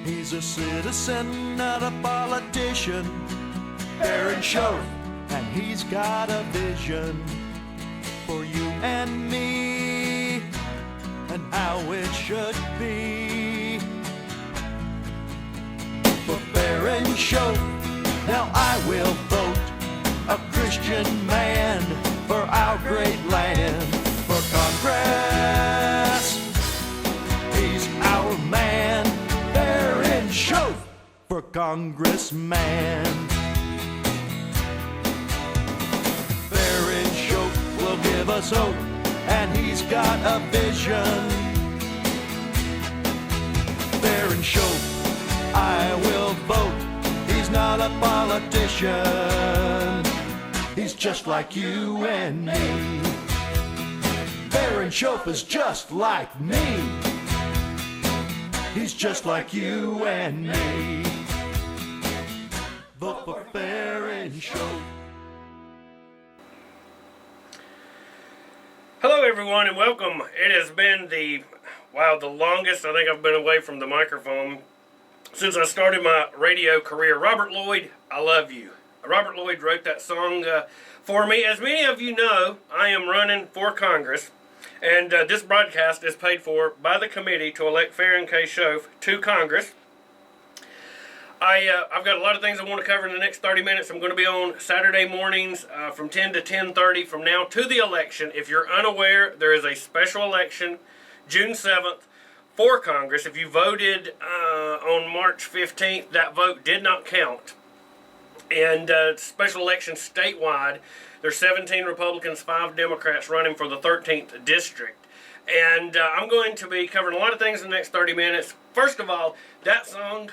He's a citizen, not a politician. Farren Shoaf, and he's got a vision for you and me, and how it should be. For Farren Shoaf, now I will vote, a Christian man for our great land. For Congress, he's our man. Farren Shoaf for congressman. Farren Shoaf will give us hope, and he's got a vision. Farren Shoaf, I will vote. He's not a politician. He's just like you and me. Farren Shoaf is just like me. He's just like you and me. Vote for Farren Shoaf. Hello everyone and welcome. It has been the longest I think I've been away from the microphone since I started my radio career. Robert Lloyd, I Love You. Robert Lloyd wrote that song for me. As many of you know, I am running for Congress, and this broadcast is paid for by the committee to elect Farren K. Shoaf to Congress. I've got a lot of things I want to cover in the next 30 minutes. I'm going to be on Saturday mornings from 10 to 10:30 from now to the election. If you're unaware, there is a special election June 7th for Congress. If you voted on March 15th, that vote did not count. And special election statewide, there's 17 Republicans, 5 Democrats running for the 13th district. And I'm going to be covering a lot of things in the next 30 minutes. First of all, that song,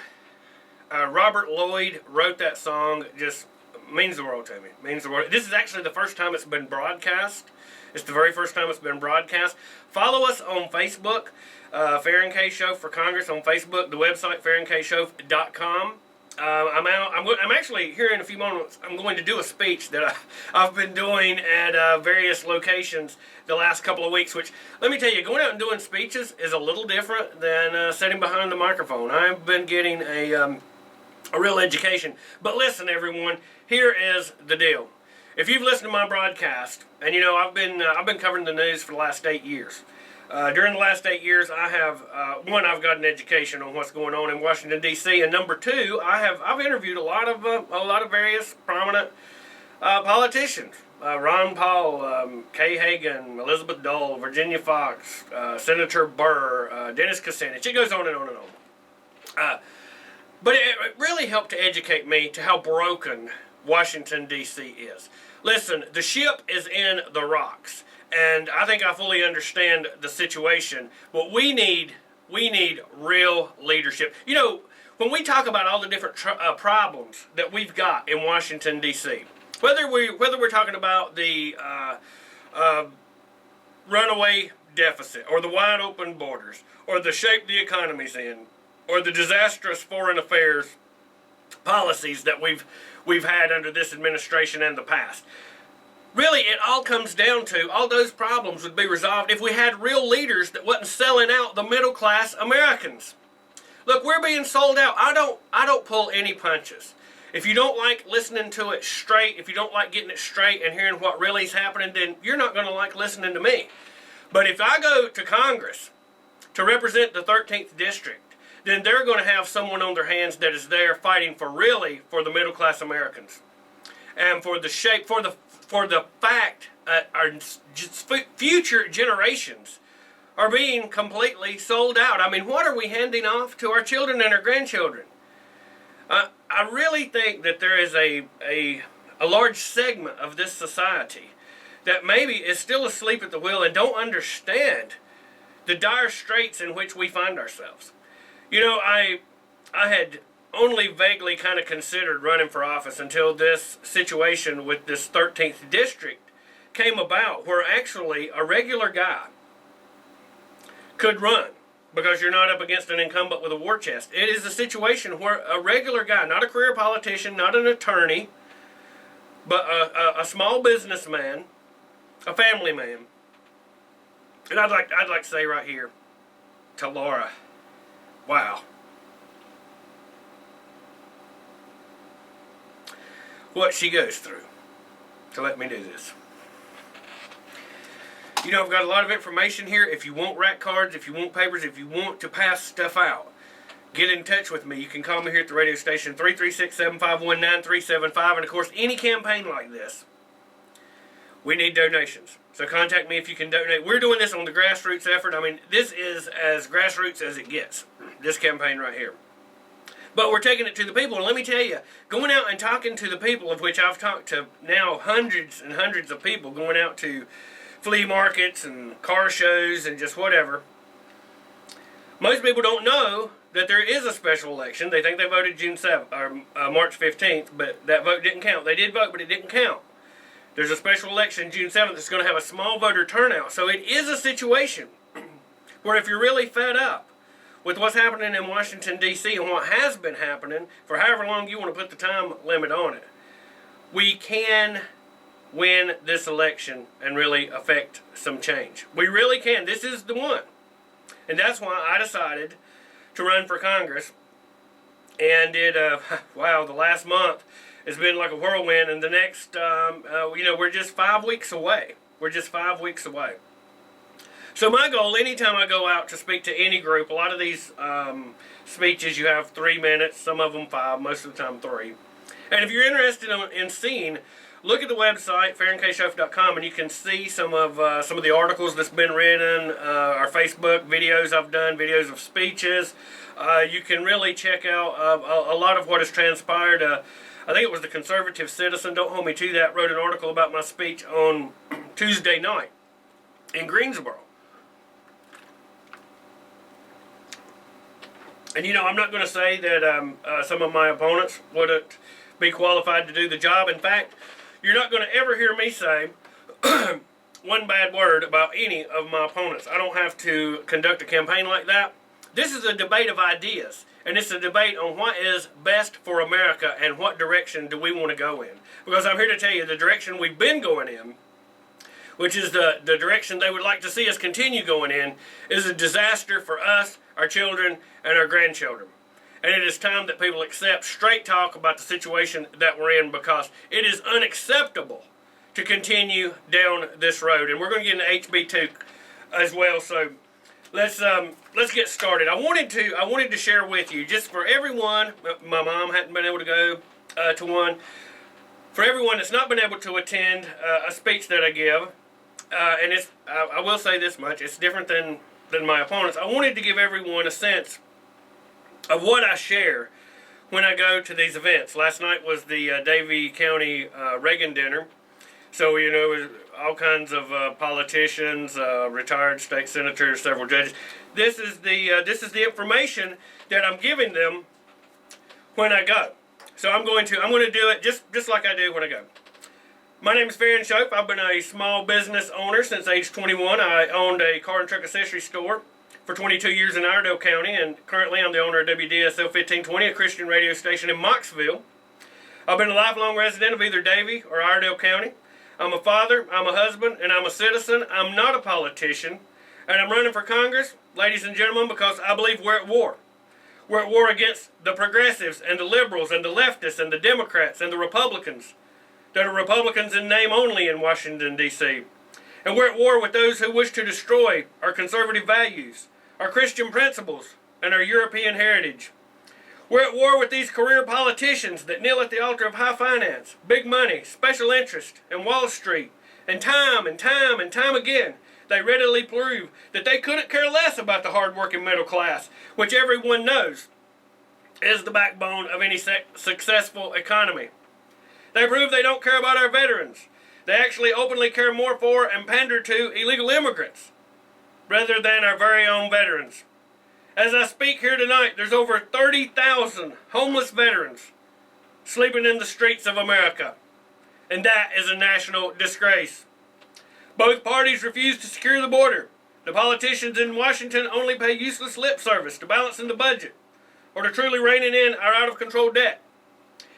Robert Lloyd wrote that song, just means the world to me. Means the world. This is actually the first time it's been broadcast. It's the very first time it's been broadcast. Follow us on Facebook, Farren K. Shoaf for Congress on Facebook, the website farrenkShoaf.com. I'm actually, here in a few moments, I'm going to do a speech that I've been doing at various locations the last couple of weeks, which, let me tell you, going out and doing speeches is a little different than sitting behind the microphone. I've been getting a real education. But listen, everyone, here is the deal. If you've listened to my broadcast, and you know, I've been covering the news for the last 8 years. During the last 8 years, I have, one, I've got an education on what's going on in Washington, D.C., and number two, I've interviewed a lot of various prominent politicians. Ron Paul, Kay Hagan, Elizabeth Dole, Virginia Fox, Senator Burr, Dennis Kucinich. It goes on and on and on. But it really helped to educate me to how broken Washington, D.C. is. Listen, the ship is in the rocks. And I think I fully understand the situation. But we need real leadership. You know, when we talk about all the different problems that we've got in Washington, D.C., whether we're talking about the runaway deficit, or the wide open borders, or the shape the economy's in, or the disastrous foreign affairs policies that we've had under this administration and the past. Really, it all comes down to, all those problems would be resolved if we had real leaders that wasn't selling out the middle-class Americans. Look, we're being sold out. I don't pull any punches. If you don't like listening to it straight, if you don't like getting it straight and hearing what really is happening, then you're not going to like listening to me. But if I go to Congress to represent the 13th District, then they're going to have someone on their hands that is there fighting for the middle-class Americans. And for the shape, for the fact our future generations are being completely sold out. I mean, what are we handing off to our children and our grandchildren? I really think that there is a large segment of this society that maybe is still asleep at the wheel and don't understand the dire straits in which we find ourselves. You know, I had only vaguely kind of considered running for office until this situation with this 13th district came about, where actually a regular guy could run because you're not up against an incumbent with a war chest. It is a situation where a regular guy, not a career politician, not an attorney, but a small businessman, a family man. And I'd like to say right here to Laura, wow. what she goes through. So let me do this. You know, I've got a lot of information here. If you want rack cards, if you want papers, if you want to pass stuff out, get in touch with me. You can call me here at the radio station, 336-751-9375. And of course, any campaign like this, we need donations. So contact me if you can donate. We're doing this on the grassroots effort. I mean, this is as grassroots as it gets, this campaign right here. But we're taking it to the people. And let me tell you, going out and talking to the people, of which I've talked to now hundreds and hundreds of people, going out to flea markets and car shows and just whatever. Most people don't know that there is a special election. They think they voted June 7th or March 15th, but that vote didn't count. They did vote, but it didn't count. There's a special election June 7th that's going to have a small voter turnout. So it is a situation where if you're really fed up with what's happening in Washington, D.C. and what has been happening for however long you want to put the time limit on it, we can win this election and really affect some change. We really can. This is the one. And that's why I decided to run for Congress. And wow, the last month has been like a whirlwind. And the next, we're just 5 weeks away. We're just 5 weeks away. So my goal, anytime I go out to speak to any group, a lot of these speeches you have 3 minutes, some of them 5, most of the time 3. And if you're interested in seeing, look at the website, FarrenShoaf.com, and you can see some of the articles that's been written, our Facebook videos I've done, videos of speeches. You can really check out a lot of what has transpired. I think it was the Conservative Citizen, don't hold me to that, wrote an article about my speech on Tuesday night in Greensboro. And you know, I'm not going to say that some of my opponents wouldn't be qualified to do the job. In fact, you're not going to ever hear me say one bad word about any of my opponents. I don't have to conduct a campaign like that. This is a debate of ideas, and it's a debate on what is best for America and what direction do we want to go in. Because I'm here to tell you the direction we've been going in, which is the direction they would like to see us continue going in, is a disaster for us, our children, and our grandchildren. And it is time that people accept straight talk about the situation that we're in, because it is unacceptable to continue down this road. And we're going to get into HB2 as well. So let's get started. I wanted to share with you, just for everyone. My mom hadn't been able to go to one. For everyone that's not been able to attend a speech that I give, and I will say this much: it's different than my opponents. I wanted to give everyone a sense of what I share when I go to these events. Last night was the Davie County Reagan dinner. So, you know, it was all kinds of politicians, retired state senators, several judges. This is the information that I'm giving them when I go. So I'm going to do it just like I do when I go. My name is Farren Shoaf. I've been a small business owner since age 21. I owned a car and truck accessory store for 22 years in Iredell County, and currently I'm the owner of WDSL 1520, a Christian radio station in Moxville. I've been a lifelong resident of either Davie or Iredell County. I'm a father, I'm a husband, and I'm a citizen. I'm not a politician, and I'm running for Congress, ladies and gentlemen, because I believe we're at war. We're at war against the progressives and the liberals and the leftists and the Democrats and the Republicans that are Republicans in name only in Washington, D.C. And we're at war with those who wish to destroy our conservative values, our Christian principles, and our European heritage. We're at war with these career politicians that kneel at the altar of high finance, big money, special interest, and Wall Street. And time again, they readily prove that they couldn't care less about the hard-working middle class, which everyone knows is the backbone of any successful economy. They prove they don't care about our veterans. They actually openly care more for and pander to illegal immigrants rather than our very own veterans. As I speak here tonight, there's over 30,000 homeless veterans sleeping in the streets of America. And that is a national disgrace. Both parties refuse to secure the border. The politicians in Washington only pay useless lip service to balancing the budget or to truly reining in our out-of-control debt.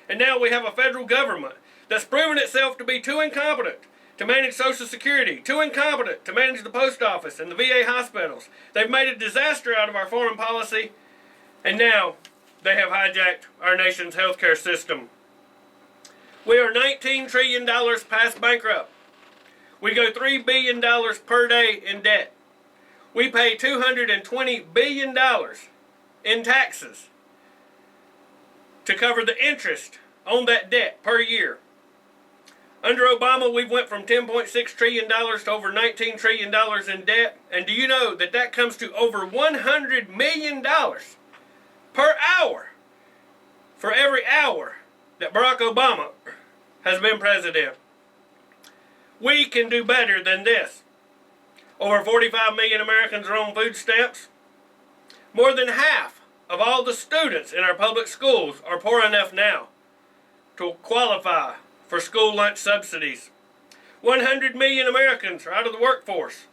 And now we have a federal government that's proven itself to be too incompetent to manage Social Security, too incompetent to manage the post office and the VA hospitals. They've made a disaster out of our foreign policy, and now they have hijacked our nation's healthcare system. We are $19 trillion past bankrupt. We go $3 billion per day in debt. We pay $220 billion in taxes to cover the interest on that debt per year. Under Obama, we went from $10.6 trillion to over $19 trillion in debt. And do you know that that comes to over $100 million per hour for every hour that Barack Obama has been president? We can do better than this. Over 45 million Americans are on food stamps. More than half of all the students in our public schools are poor enough now to qualify for school lunch subsidies. 100 million Americans are out of the workforce.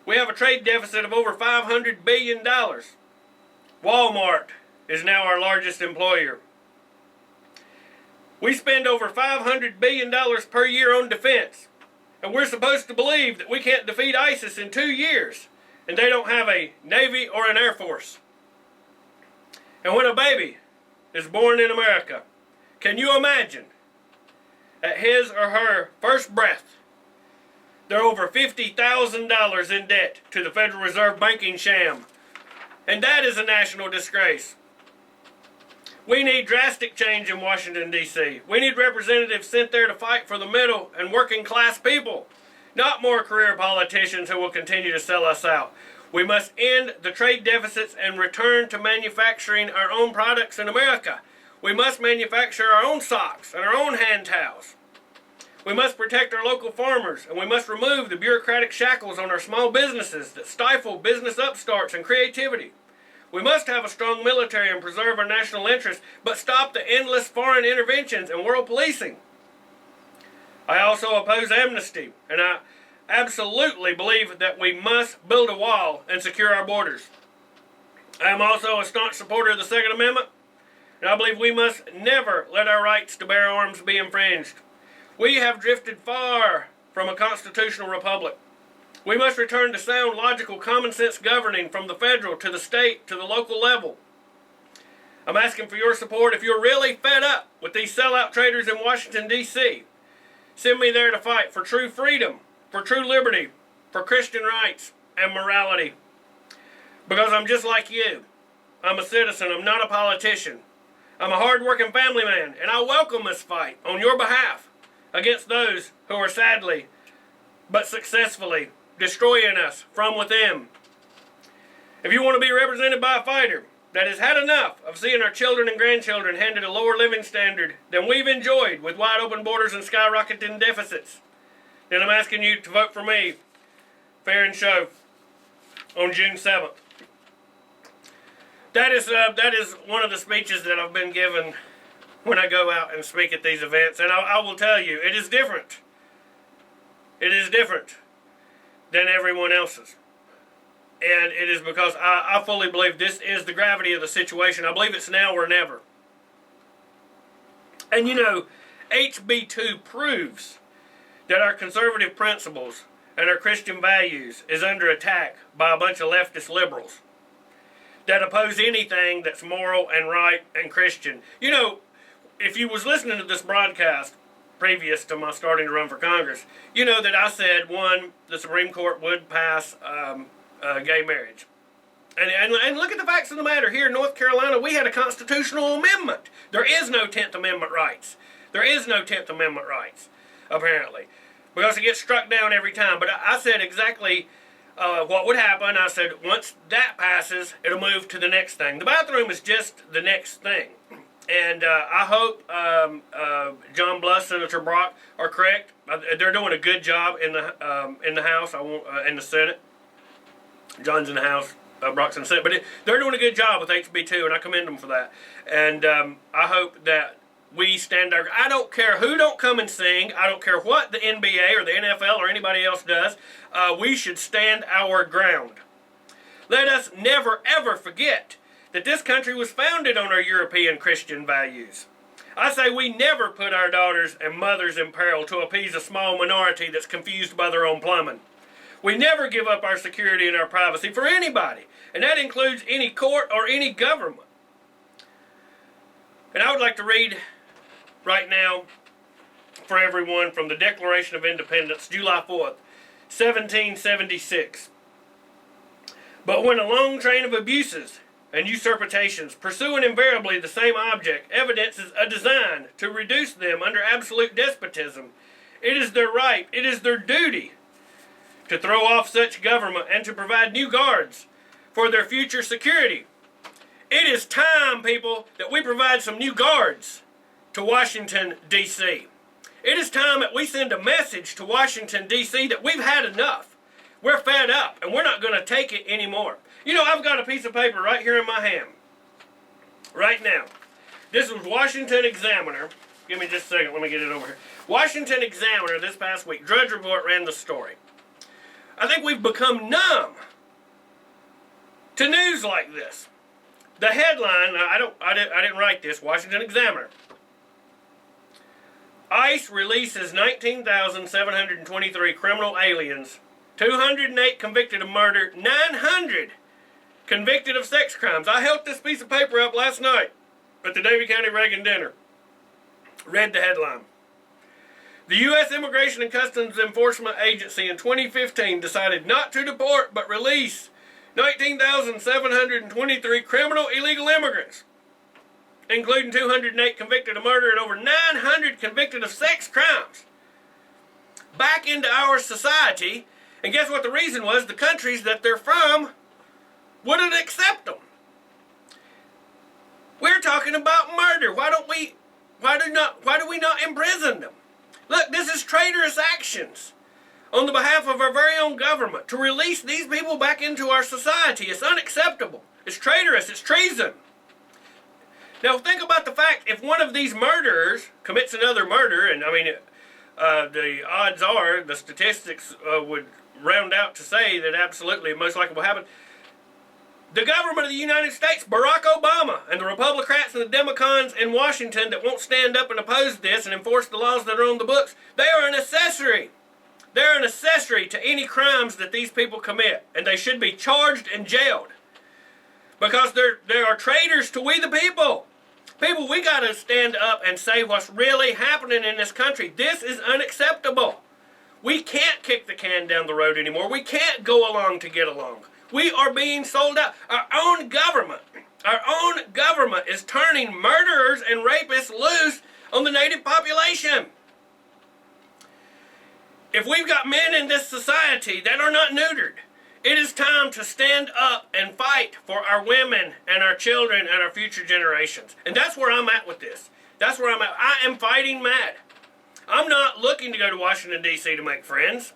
We have a trade deficit of over $500 billion. Walmart is now our largest employer. We spend over $500 billion per year on defense. And we're supposed to believe that we can't defeat ISIS in 2 years. And they don't have a Navy or an Air Force. And when a baby is born in America, can you imagine at his or her first breath, they're over $50,000 in debt to the Federal Reserve banking sham. And that is a national disgrace. We need drastic change in Washington, D.C. We need representatives sent there to fight for the middle and working class people, not more career politicians who will continue to sell us out. We must end the trade deficits and return to manufacturing our own products in America. We must manufacture our own socks and our own hand towels. We must protect our local farmers, and we must remove the bureaucratic shackles on our small businesses that stifle business upstarts and creativity. We must have a strong military and preserve our national interests, but stop the endless foreign interventions and world policing. I also oppose amnesty, and I absolutely believe that we must build a wall and secure our borders. I am also a staunch supporter of the Second Amendment, and I believe we must never let our rights to bear arms be infringed. We have drifted far from a constitutional republic. We must return to sound, logical, common sense governing from the federal to the state to the local level. I'm asking for your support. If you're really fed up with these sellout traitors in Washington, D.C., send me there to fight for true freedom, for true liberty, for Christian rights and morality. Because I'm just like you. I'm a citizen. I'm not a politician. I'm a hard-working family man, and I welcome this fight on your behalf against those who are sadly but successfully destroying us from within. If you want to be represented by a fighter that has had enough of seeing our children and grandchildren handed a lower living standard than we've enjoyed with wide open borders and skyrocketing deficits, then I'm asking you to vote for me, Farren Shoaf, on June 7th. That is one of the speeches that I've been given when I go out and speak at these events, and I will tell you, it is different. It is different than everyone else's. And it is because I fully believe this is the gravity of the situation. I believe it's now or never. And you know, HB2 proves that our conservative principles and our Christian values is under attack by a bunch of leftist liberals that oppose anything that's moral and right and Christian. You know, if you was listening to this broadcast previous to my starting to run for Congress, you know that I said, one, the Supreme Court would pass gay marriage. And look at the facts of the matter. Here in North Carolina, we had a constitutional amendment. There is no 10th Amendment rights. There is no 10th Amendment rights, apparently, because it gets struck down every time. But I said exactly what would happen. I said, once that passes, it'll move to the next thing. The bathroom is just the next thing. And I hope John Bluss, Senator Brock are correct. They're doing a good job in the House, in the Senate. John's in the House, Brock's in the Senate. But they're doing a good job with HB2, and I commend them for that. And I hope that we stand our... I don't care who don't come and sing. I don't care what the NBA or the NFL or anybody else does. We should stand our ground. Let us never, ever forget that this country was founded on our European Christian values. I say we never put our daughters and mothers in peril to appease a small minority that's confused by their own plumbing. We never give up our security and our privacy for anybody, and that includes any court or any government. And I would like to read right now for everyone from the Declaration of Independence, July 4th, 1776. But when a long train of abuses and usurpations, pursuing invariably the same object, evidences a design to reduce them under absolute despotism, it is their right, it is their duty, to throw off such government and to provide new guards for their future security. It is time, people, that we provide some new guards to Washington, D.C. It is time that we send a message to Washington, D.C. that we've had enough. We're fed up, and we're not going to take it anymore. You know, I've got a piece of paper right here in my hand, right now. This was Washington Examiner. Give me just a second, let me get it over here. Washington Examiner this past week. Drudge Report ran the story. I think we've become numb to news like this. The headline, I didn't write this, Washington Examiner. ICE releases 19,723 criminal aliens, 208 convicted of murder, 900 convicted of sex crimes. I held this piece of paper up last night at the Davie County Reagan dinner. Read the headline. The U.S. Immigration and Customs Enforcement Agency in 2015 decided not to deport but release 19,723 criminal illegal immigrants, including 208 convicted of murder and over 900 convicted of sex crimes, back into our society. And guess what the reason was? The countries that they're from wouldn't accept them. We're talking about murder. Why do we not imprison them? Look, this is traitorous actions on the behalf of our very own government to release these people back into our society. It's unacceptable. It's traitorous. It's treason. Now think about the fact, if one of these murderers commits another murder, and I mean, the odds are, the statistics would round out to say that absolutely most likely will happen. The government of the United States, Barack Obama, and the Republicans and the Democrats in Washington that won't stand up and oppose this and enforce the laws that are on the books, they are an accessory. They're an accessory to any crimes that these people commit, and they should be charged and jailed because they are traitors to we the people. People, we got to stand up and say what's really happening in this country. This is unacceptable. We can't kick the can down the road anymore. We can't go along to get along. We are being sold out. Our own government is turning murderers and rapists loose on the native population. If we've got men in this society that are not neutered, it is time to stand up and fight for our women and our children and our future generations. And that's where I'm at with this. That's where I'm at. I am fighting mad. I'm not looking to go to Washington, D.C. to make friends.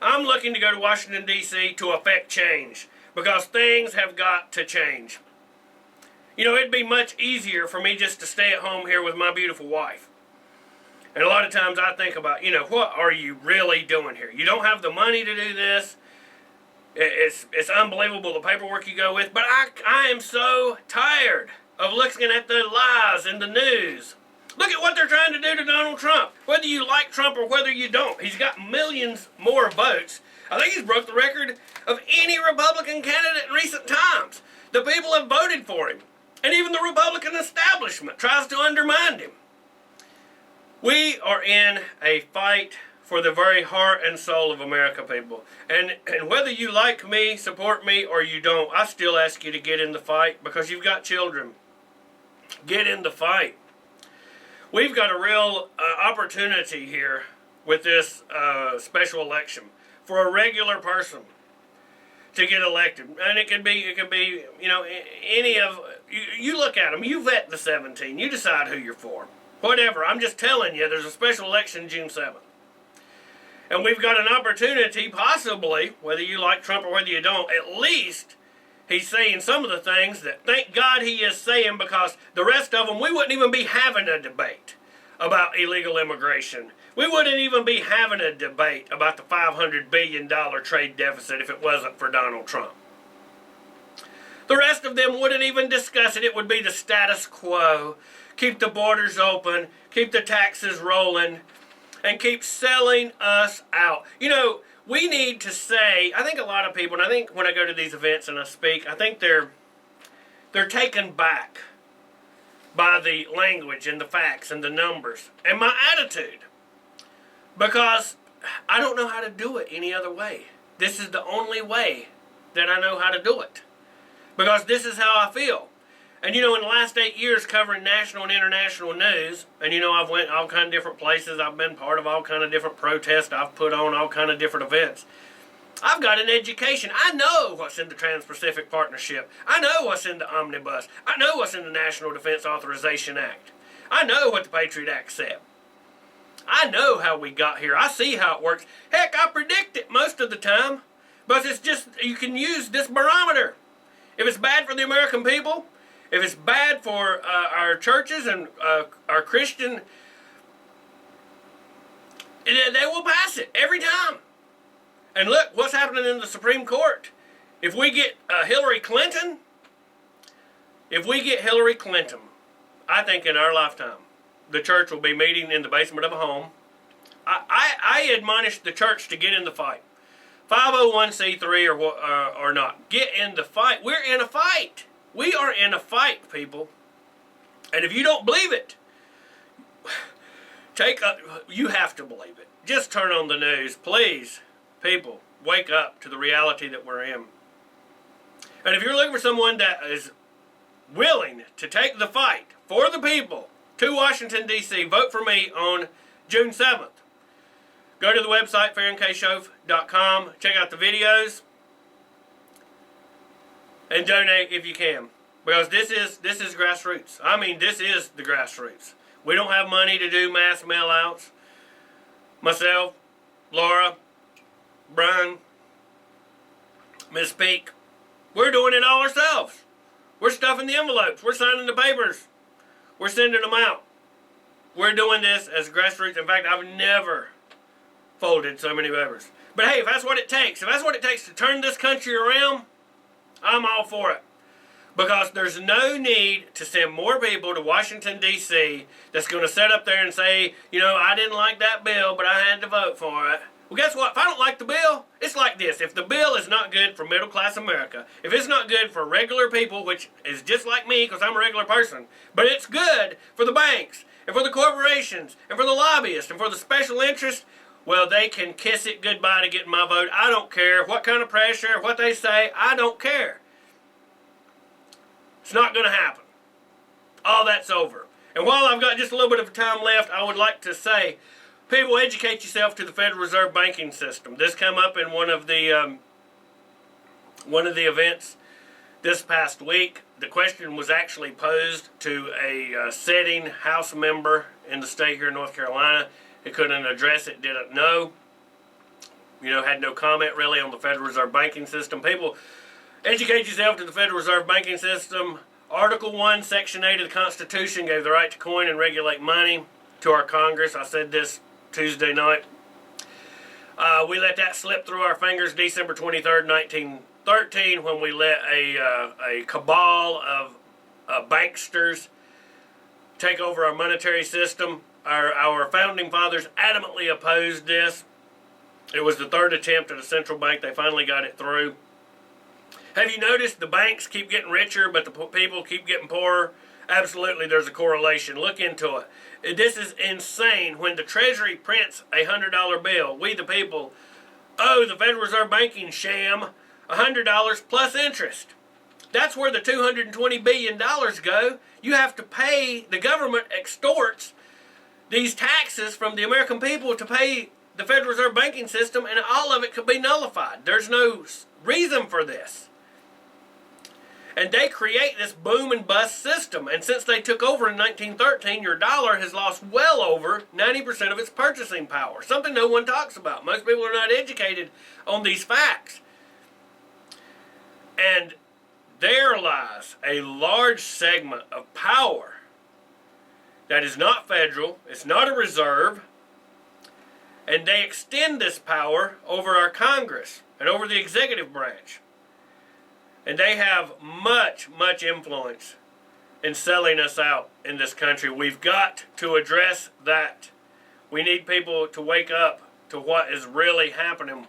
I'm looking to go to Washington, D.C. to affect change, because things have got to change. You know, it'd be much easier for me just to stay at home here with my beautiful wife. And a lot of times I think about, you know, what are you really doing here? You don't have the money to do this. It's unbelievable the paperwork you go with. But I am so tired of looking at the lies in the news. Look at what they're trying to do to Donald Trump. Whether you like Trump or whether you don't, he's got millions more votes. I think he's broke the record of any Republican candidate in recent times. The people have voted for him. And even the Republican establishment tries to undermine him. We are in a fight for the very heart and soul of America, people. And whether you like me, support me, or you don't, I still ask you to get in the fight because you've got children. Get in the fight. We've got a real opportunity here with this special election for a regular person to get elected. And it could be, you know, any of, you look at them, you vet the 17, you decide who you're for. Whatever, I'm just telling you, there's a special election June 7th. And we've got an opportunity, possibly, whether you like Trump or whether you don't, at least he's saying some of the things that, thank God he is saying, because the rest of them, we wouldn't even be having a debate about illegal immigration. We wouldn't even be having a debate about the $500 billion trade deficit if it wasn't for Donald Trump. The rest of them wouldn't even discuss it. It would be the status quo. Keep the borders open, keep the taxes rolling, and keep selling us out. You know, we need to say, I think a lot of people, and I think when I go to these events and I speak, I think they're taken back by the language and the facts and the numbers and my attitude. Because I don't know how to do it any other way. This is the only way that I know how to do it. Because this is how I feel. And you know, in the last 8 years covering national and international news, and you know, I've went all kind of different places, I've been part of all kind of different protests, I've put on all kind of different events. I've got an education. I know what's in the Trans-Pacific Partnership. I know what's in the Omnibus. I know what's in the National Defense Authorization Act. I know what the Patriot Act said. I know how we got here. I see how it works. Heck, I predict it most of the time. But it's just, you can use this barometer. If it's bad for the American people, if it's bad for our churches and our Christian, they will pass it every time. And look, what's happening in the Supreme Court. If we get Hillary Clinton, I think in our lifetime, the church will be meeting in the basement of a home. I admonish the church to get in the fight. 501c3 or not. Get in the fight. We're in a fight. We are in a fight, people. And if you don't believe it, you have to believe it. Just turn on the news, please. People, wake up to the reality that we're in. And if you're looking for someone that is willing to take the fight for the people to Washington, D.C., vote for me on June 7th. Go to the website, FarrenKShoaf.com. Check out the videos. And donate if you can. Because this is grassroots. I mean, this is the grassroots. We don't have money to do mass mail-outs. Myself, Laura, Brian, Miss Peak, we're doing it all ourselves. We're stuffing the envelopes. We're signing the papers. We're sending them out. We're doing this as grassroots. In fact, I've never folded so many papers. But hey, if that's what it takes to turn this country around, I'm all for it. Because there's no need to send more people to Washington, D.C. that's going to sit up there and say, you know, I didn't like that bill, but I had to vote for it. Well, guess what? If I don't like the bill, it's like this. If the bill is not good for middle-class America, if it's not good for regular people, which is just like me because I'm a regular person, but it's good for the banks and for the corporations and for the lobbyists and for the special interests, well, they can kiss it goodbye to getting my vote. I don't care what kind of pressure, what they say. I don't care. It's not going to happen. All that's over. And while I've got just a little bit of time left, I would like to say, people, educate yourself to the Federal Reserve banking system. This came up in one of the events this past week. The question was actually posed to a sitting House member in the state here in North Carolina. He couldn't address it, didn't know. You know, had no comment really on the Federal Reserve banking system. People, educate yourself to the Federal Reserve banking system. Article 1, Section 8 of the Constitution gave the right to coin and regulate money to our Congress. I said this Tuesday night. We let that slip through our fingers December 23rd, 1913, when we let a cabal of banksters take over our monetary system. Our founding fathers adamantly opposed this. It was the third attempt at a central bank. They finally got it through. Have you noticed the banks keep getting richer, but the people keep getting poorer? Absolutely, there's a correlation. Look into it. This is insane. When the Treasury prints a $100 bill, we the people owe the Federal Reserve banking sham $100 plus interest. That's where the $220 billion go. You have to pay, the government extorts these taxes from the American people to pay the Federal Reserve banking system, and all of it could be nullified. There's no reason for this. And they create this boom and bust system. And since they took over in 1913, your dollar has lost well over 90% of its purchasing power. Something no one talks about. Most people are not educated on these facts. And there lies a large segment of power that is not federal, it's not a reserve, and they extend this power over our Congress and over the executive branch. And they have much, much influence in selling us out in this country. We've got to address that. We need people to wake up to what is really happening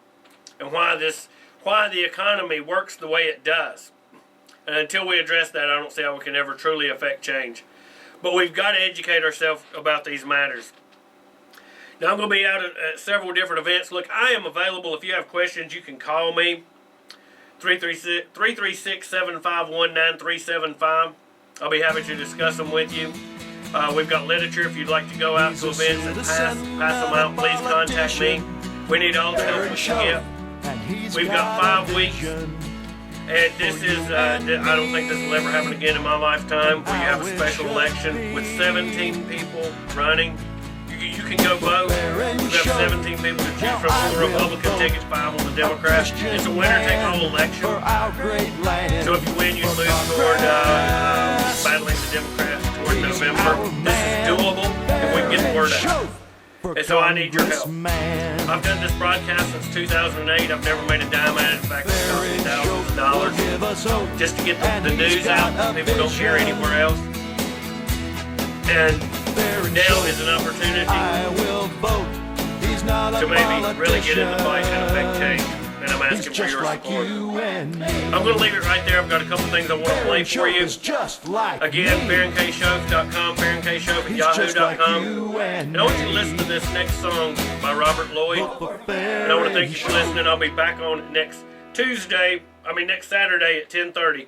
and why the economy works the way it does. And until we address that, I don't see how we can ever truly affect change. But we've got to educate ourselves about these matters. Now, I'm going to be out at several different events. Look, I am available. If you have questions, you can call me. 336-751-9375. I'll be happy to discuss them with you. We've got literature. If you'd like to go out to events and pass them out, please contact me. We need all the help we can get. We've got 5 weeks. And this is, I don't think this will ever happen again in my lifetime, where you have a special election with 17 people running. You can go vote. We've got 17 people to choose from on the Republican ticket, 5 on the Democrat. It's a winner-take-all election. So if you win, you lose toward battling the Democrats toward November. This is doable if we can get the word out. And so I need your help. I've done this broadcast since 2008. I've never made a dime at it. In fact, it's cost me thousands of dollars just to get the news out. People don't hear anywhere else. And now is an opportunity to maybe really get in the fight and affect change. And I'm asking for your support. I'm going to leave it right there. I've got a couple things I want to play for you. Again, FarrenKShoaf.com, FarrenKShoaf@yahoo.com. And I want you to listen to this next song by Robert Lloyd. And I want to thank you for listening. I'll be back on next Saturday at 10:30.